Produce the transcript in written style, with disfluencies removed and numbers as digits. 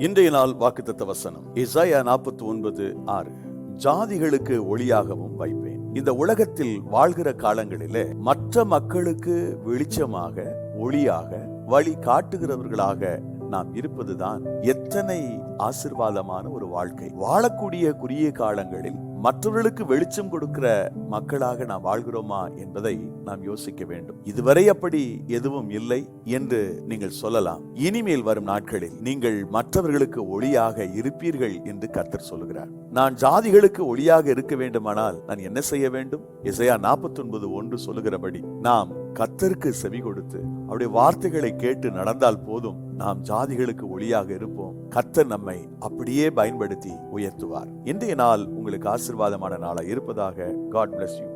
இன்றைய நாள் வாக்குத்தத்த வசனம் எசாயா 49:6. ஜாதிகளுக்கு ஒளியாகவும் வைப்பேன். இந்த உலகத்தில் வாழ்கிற காலங்களிலே மற்ற மக்களுக்கு வெளிச்சமாக, ஒளியாக, வழி காட்டுகிறவர்களாக நாம் இருப்பதுதான் எத்தனை ஆசீர்வாதமான ஒரு வாழ்க்கை. வாழக்கூடிய குறுகிய காலங்களில் மற்றவர்களுக்கு வெளிச்சம் கொடுக்கிற மக்களாக நாம் வாழ்கிறோமா என்பதை நாம் யோசிக்க வேண்டும். இதுவரை அப்படி எதுவும் இல்லை என்று நீங்கள் சொல்லலாம். இனிமேல் வரும் நாட்களில் நீங்கள் மற்றவர்களுக்கு ஒளியாக இருப்பீர்கள் என்று கர்த்தர் சொல்லுகிறார். நான் ஜாதிகளுக்கு ஒளியாக இருக்க வேண்டுமானால் நான் என்ன செய்ய வேண்டும்? எசாயா 49:1 சொல்லுகிறபடி நாம் கர்த்தருக்கு செவி கொடுத்து அவருடைய வார்த்தைகளை கேட்டு நடந்தால் போதும். நாம் ஜாதிகளுக்கு ஒளியாக இருப்போம். கர்த்தர் நம்மை அப்படியே பயன்படுத்தி உயர்த்துவார். இன்றைய நாள் உங்களுக்கு ஆசீர்வாதமான நாளாக இருப்பதாக. God bless you.